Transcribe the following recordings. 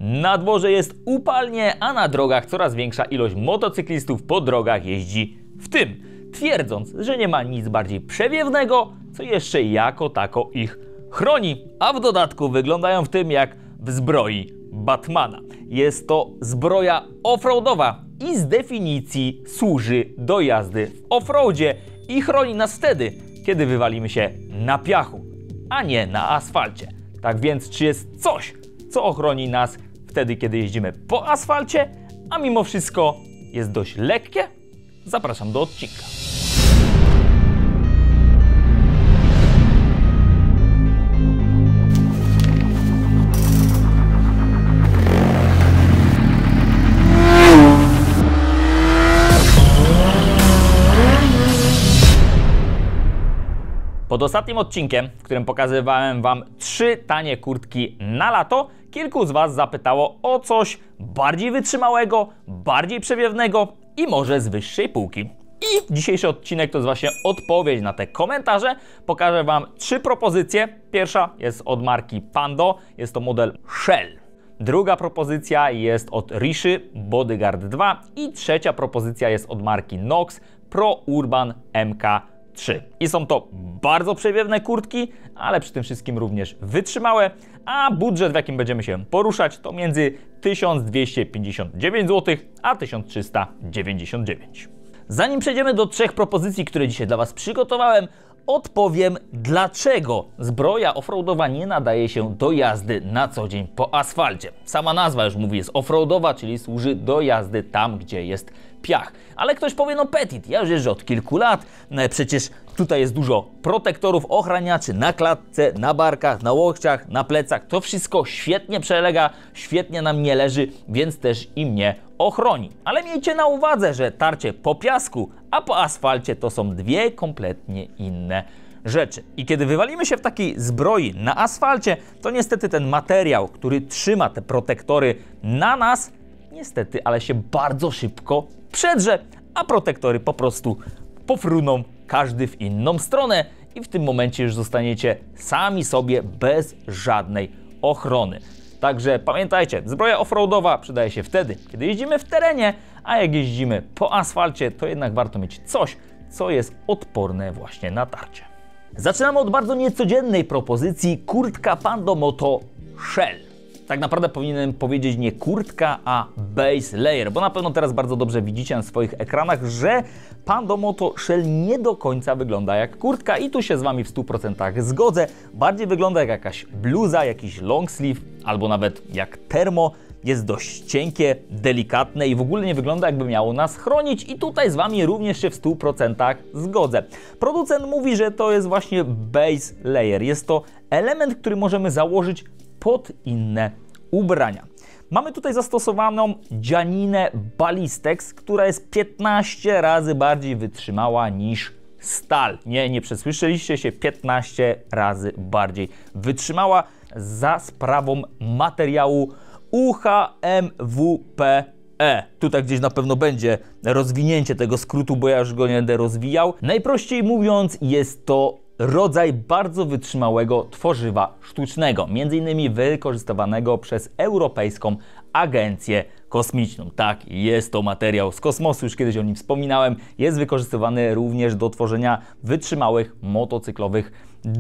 Na dworze jest upalnie, a na drogach coraz większa ilość motocyklistów po drogach jeździ w tym, twierdząc, że nie ma nic bardziej przewiewnego, co jeszcze jako tako ich chroni, a w dodatku wyglądają w tym jak w zbroi Batmana. Jest to zbroja offroadowa i z definicji służy do jazdy w offroadzie i chroni nas wtedy, kiedy wywalimy się na piachu, a nie na asfalcie. Tak więc, czy jest coś, co ochroni nas wtedy, kiedy jeździmy po asfalcie, a mimo wszystko jest dość lekkie? Zapraszam do odcinka. Pod ostatnim odcinkiem, w którym pokazywałem Wam 3 tanie kurtki na lato, kilku z Was zapytało o coś bardziej wytrzymałego, bardziej przewiewnego i może z wyższej półki. I dzisiejszy odcinek to jest właśnie odpowiedź na te komentarze. Pokażę Wam 3 propozycje. Pierwsza jest od marki Pando, jest to model Shell. Druga propozycja jest od Riszy Bodyguard 2 i trzecia propozycja jest od marki Nox Pro Urban MK3. I są to bardzo przewiewne kurtki, ale przy tym wszystkim również wytrzymałe, a budżet, w jakim będziemy się poruszać, to między 1259 zł a 1399. Zanim przejdziemy do 3 propozycji, które dzisiaj dla Was przygotowałem, odpowiem, dlaczego zbroja offroadowa nie nadaje się do jazdy na co dzień po asfalcie. Sama nazwa już mówi, jest offroadowa, czyli służy do jazdy tam, gdzie jest piach. Ale ktoś powie, no Petit, ja już jeżdżę od kilku lat, przecież tutaj jest dużo protektorów, ochraniaczy na klatce, na barkach, na łokciach, na plecach. To wszystko świetnie przelega, świetnie na mnie leży, więc też i mnie ochroni. Ale miejcie na uwadze, że tarcie po piasku, a po asfalcie to są dwie kompletnie inne rzeczy. I kiedy wywalimy się w takiej zbroi na asfalcie, to niestety ten materiał, który trzyma te protektory na nas, niestety, ale się bardzo szybko przedrze, a protektory po prostu pofruną każdy w inną stronę i w tym momencie już zostaniecie sami sobie bez żadnej ochrony. Także pamiętajcie, zbroja offroadowa przydaje się wtedy, kiedy jeździmy w terenie, a jak jeździmy po asfalcie, to jednak warto mieć coś, co jest odporne właśnie na tarcie. Zaczynamy od bardzo niecodziennej propozycji, kurtka Pando Moto Shell. Tak naprawdę powinienem powiedzieć nie kurtka, a base layer, bo na pewno teraz bardzo dobrze widzicie na swoich ekranach, że Pando Moto Shell nie do końca wygląda jak kurtka i tu się z Wami w 100% zgodzę. Bardziej wygląda jak jakaś bluza, jakiś long sleeve albo nawet jak termo. Jest dość cienkie, delikatne i w ogóle nie wygląda, jakby miało nas chronić i tutaj z Wami również się w 100% zgodzę. Producent mówi, że to jest właśnie base layer. Jest to element, który możemy założyć pod inne ubrania. Mamy tutaj zastosowaną dzianinę Ballistex, która jest 15 razy bardziej wytrzymała niż stal. Nie przesłyszeliście się, 15 razy bardziej wytrzymała za sprawą materiału UHMWPE. Tutaj gdzieś na pewno będzie rozwinięcie tego skrótu, bo ja już go nie będę rozwijał. Najprościej mówiąc, jest to rodzaj bardzo wytrzymałego tworzywa sztucznego, między innymi wykorzystywanego przez Europejską Agencję Kosmiczną. Tak, jest to materiał z kosmosu, już kiedyś o nim wspominałem. Jest wykorzystywany również do tworzenia wytrzymałych motocyklowych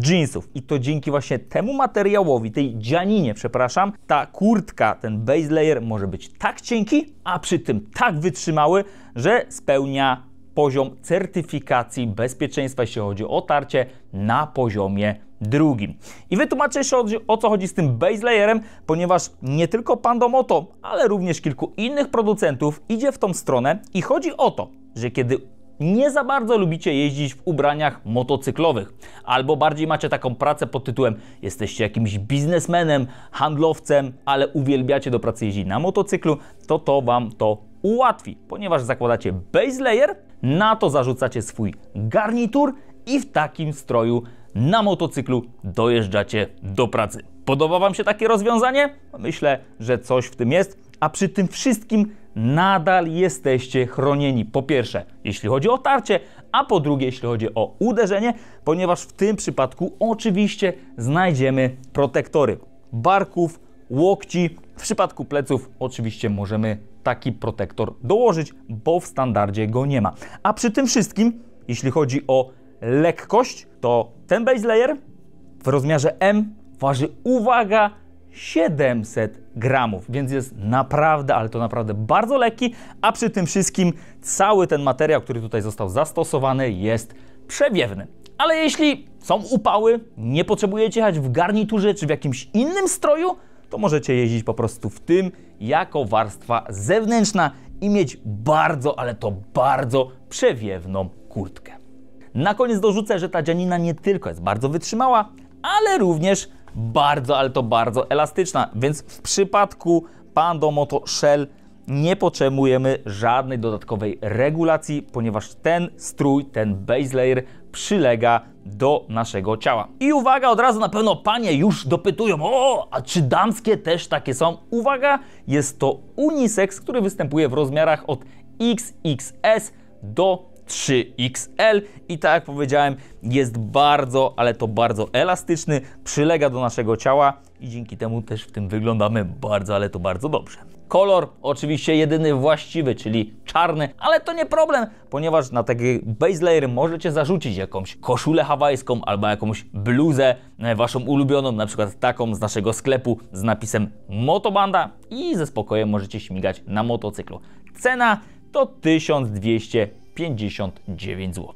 jeansów. I to dzięki właśnie temu materiałowi, tej dzianinie, przepraszam, ta kurtka, ten base layer może być tak cienki, a przy tym tak wytrzymały, że spełnia poziom certyfikacji bezpieczeństwa, jeśli chodzi o tarcie, na poziomie drugim. I wytłumaczę jeszcze o co chodzi z tym base layerem, ponieważ nie tylko Pando Moto, ale również kilku innych producentów idzie w tą stronę i chodzi o to, że kiedy nie za bardzo lubicie jeździć w ubraniach motocyklowych, albo bardziej macie taką pracę pod tytułem jesteście jakimś biznesmenem, handlowcem, ale uwielbiacie do pracy jeździć na motocyklu, to Wam to ułatwi, ponieważ zakładacie base layer, na to zarzucacie swój garnitur i w takim stroju na motocyklu dojeżdżacie do pracy. Podoba Wam się takie rozwiązanie? Myślę, że coś w tym jest, a przy tym wszystkim nadal jesteście chronieni. Po pierwsze, jeśli chodzi o tarcie, a po drugie, jeśli chodzi o uderzenie, ponieważ w tym przypadku oczywiście znajdziemy protektory barków, łokci W przypadku pleców oczywiście możemy taki protektor dołożyć, bo w standardzie go nie ma. A przy tym wszystkim, jeśli chodzi o lekkość, to ten base layer w rozmiarze M waży, uwaga, 700 gramów, więc jest naprawdę, ale to naprawdę bardzo lekki, a przy tym wszystkim cały ten materiał, który tutaj został zastosowany, jest przewiewny. Ale jeśli są upały, nie potrzebujecie jechać w garniturze czy w jakimś innym stroju, to możecie jeździć po prostu w tym jako warstwa zewnętrzna i mieć bardzo, ale to bardzo przewiewną kurtkę. Na koniec dorzucę, że ta dzianina nie tylko jest bardzo wytrzymała, ale również bardzo, ale to bardzo elastyczna, więc w przypadku Pando Moto Shell nie potrzebujemy żadnej dodatkowej regulacji, ponieważ ten strój, ten base layer przylega do naszego ciała. I uwaga, od razu na pewno panie już dopytują, o, a czy damskie też takie są? Uwaga, jest to unisex, który występuje w rozmiarach od XXS do 3XL i tak jak powiedziałem, jest bardzo, ale to bardzo elastyczny, przylega do naszego ciała i dzięki temu też w tym wyglądamy bardzo, ale to bardzo dobrze. Kolor oczywiście jedyny właściwy, czyli czarny, ale to nie problem, ponieważ na taki base layer możecie zarzucić jakąś koszulę hawajską albo jakąś bluzę waszą ulubioną, na przykład taką z naszego sklepu z napisem Motobanda i ze spokojem możecie śmigać na motocyklu. Cena to 1259 zł.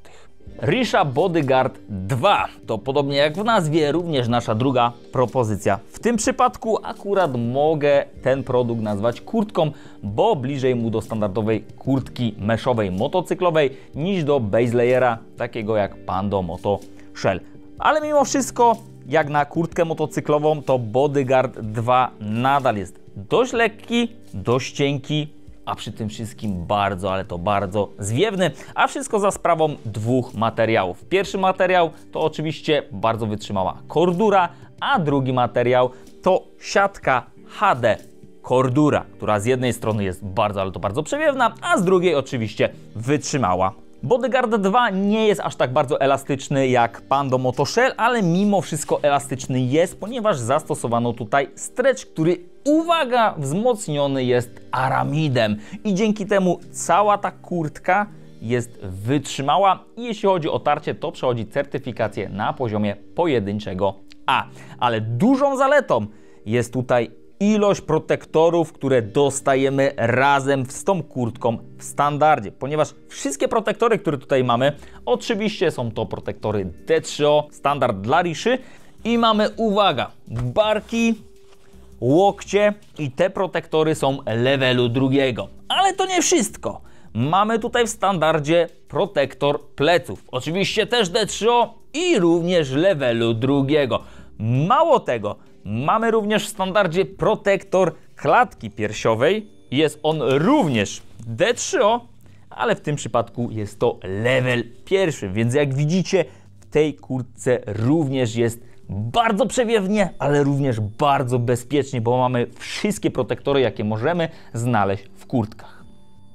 Risha Bodyguard 2 to podobnie jak w nazwie również nasza druga propozycja. W tym przypadku akurat mogę ten produkt nazwać kurtką, bo bliżej mu do standardowej kurtki meszowej motocyklowej niż do base layera takiego jak Pando Moto Shell. Ale mimo wszystko jak na kurtkę motocyklową to Bodyguard 2 nadal jest dość lekki, dość cienki, a przy tym wszystkim bardzo, ale to bardzo zwiewny, a wszystko za sprawą dwóch materiałów. Pierwszy materiał to oczywiście bardzo wytrzymała kordura, a drugi materiał to siatka HD kordura, która z jednej strony jest bardzo, ale to bardzo przewiewna, a z drugiej oczywiście wytrzymała. Bodyguard 2 nie jest aż tak bardzo elastyczny jak Pando Moto Shell, ale mimo wszystko elastyczny jest, ponieważ zastosowano tutaj stretch, który, uwaga, wzmocniony jest aramidem i dzięki temu cała ta kurtka jest wytrzymała i jeśli chodzi o tarcie, to przechodzi certyfikację na poziomie pojedynczego A. Ale dużą zaletą jest tutaj ilość protektorów, które dostajemy razem z tą kurtką w standardzie, ponieważ wszystkie protektory, które tutaj mamy, oczywiście są to protektory D3O, standard dla Riszy i mamy, uwaga, barki, łokcie i te protektory są levelu drugiego. Ale to nie wszystko. Mamy tutaj w standardzie protektor pleców, oczywiście też D3O i również levelu drugiego. Mało tego, mamy również w standardzie protektor klatki piersiowej. Jest on również D3O, ale w tym przypadku jest to level pierwszy, więc jak widzicie w tej kurtce również jest bardzo przewiewnie, ale również bardzo bezpiecznie, bo mamy wszystkie protektory, jakie możemy znaleźć w kurtkach.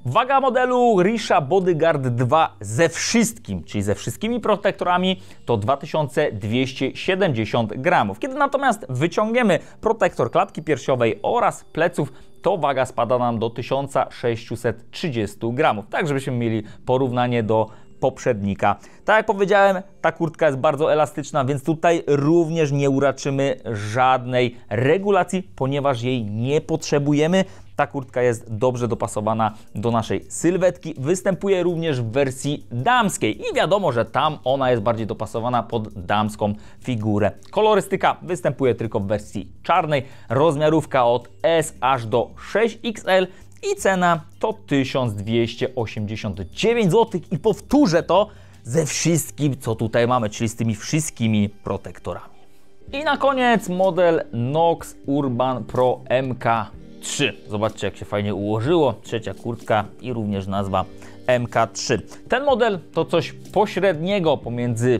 Waga modelu Risha Bodyguard 2 ze wszystkim, czyli ze wszystkimi protektorami, to 2270 gramów. Kiedy natomiast wyciągniemy protektor klatki piersiowej oraz pleców, to waga spada nam do 1630 gramów. Tak, żebyśmy mieli porównanie do poprzednika. Tak jak powiedziałem, ta kurtka jest bardzo elastyczna, więc tutaj również nie uraczymy żadnej regulacji, ponieważ jej nie potrzebujemy. Ta kurtka jest dobrze dopasowana do naszej sylwetki. Występuje również w wersji damskiej i wiadomo, że tam ona jest bardziej dopasowana pod damską figurę. Kolorystyka występuje tylko w wersji czarnej, rozmiarówka od S aż do 6XL i cena to 1289 zł i powtórzę to ze wszystkim, co tutaj mamy, czyli z tymi wszystkimi protektorami. I na koniec model Nox Urban Pro MK3. Zobaczcie, jak się fajnie ułożyło. Trzecia kurtka i również nazwa MK3. Ten model to coś pośredniego pomiędzy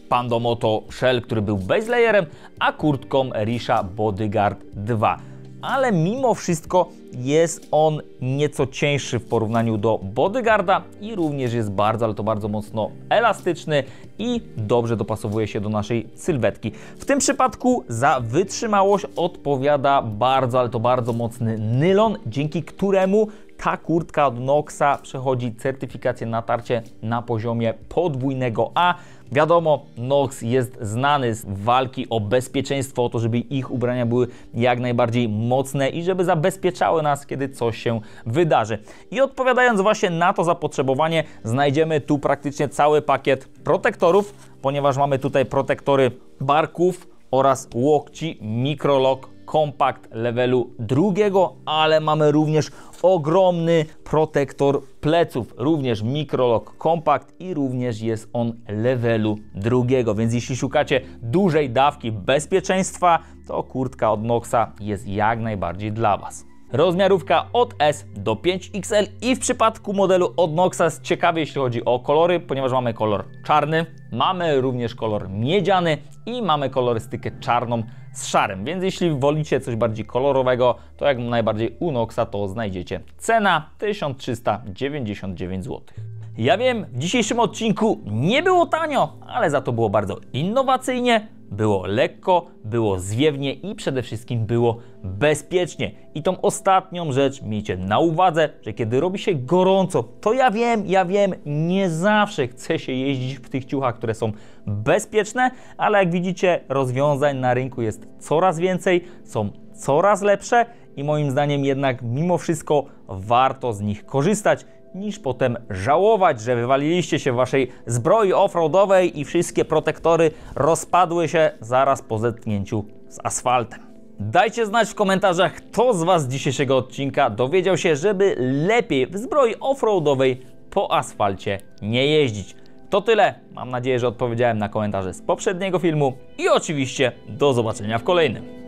Pando Moto Shell, który był base layerem, a kurtką Risha Bodyguard 2. ale mimo wszystko jest on nieco cieńszy w porównaniu do Bodyguarda i również jest bardzo, ale to bardzo mocno elastyczny i dobrze dopasowuje się do naszej sylwetki. W tym przypadku za wytrzymałość odpowiada bardzo, ale to bardzo mocny nylon, dzięki któremu ta kurtka od Noxa przechodzi certyfikację natarcie na poziomie podwójnego A. Wiadomo, Nox jest znany z walki o bezpieczeństwo, o to, żeby ich ubrania były jak najbardziej mocne i żeby zabezpieczały nas, kiedy coś się wydarzy. I odpowiadając właśnie na to zapotrzebowanie, znajdziemy tu praktycznie cały pakiet protektorów, ponieważ mamy tutaj protektory barków oraz łokci, Micro-Lock Compact levelu 2, ale mamy również ogromny protektor pleców, również Micro-Lock Compact i również jest on levelu 2, więc jeśli szukacie dużej dawki bezpieczeństwa, to kurtka od Noxa jest jak najbardziej dla Was. Rozmiarówka od S do 5XL i w przypadku modelu od Noxa jest ciekawie, jeśli chodzi o kolory, ponieważ mamy kolor czarny, mamy również kolor miedziany i mamy kolorystykę czarną z szarym, więc jeśli wolicie coś bardziej kolorowego, to jak najbardziej u Noxa to znajdziecie. Cena 1399 zł. Ja wiem, w dzisiejszym odcinku nie było tanio, ale za to było bardzo innowacyjnie, było lekko, było zwiewnie i przede wszystkim było bezpiecznie. I tą ostatnią rzecz miejcie na uwadze, że kiedy robi się gorąco, to ja wiem, nie zawsze chce się jeździć w tych ciuchach, które są bezpieczne, ale jak widzicie, rozwiązań na rynku jest coraz więcej, są coraz lepsze i moim zdaniem jednak mimo wszystko warto z nich korzystać, niż potem żałować, że wywaliliście się w waszej zbroi offroadowej i wszystkie protektory rozpadły się zaraz po zetknięciu z asfaltem. Dajcie znać w komentarzach, kto z Was z dzisiejszego odcinka dowiedział się, żeby lepiej w zbroi offroadowej po asfalcie nie jeździć. To tyle. Mam nadzieję, że odpowiedziałem na komentarze z poprzedniego filmu i oczywiście do zobaczenia w kolejnym.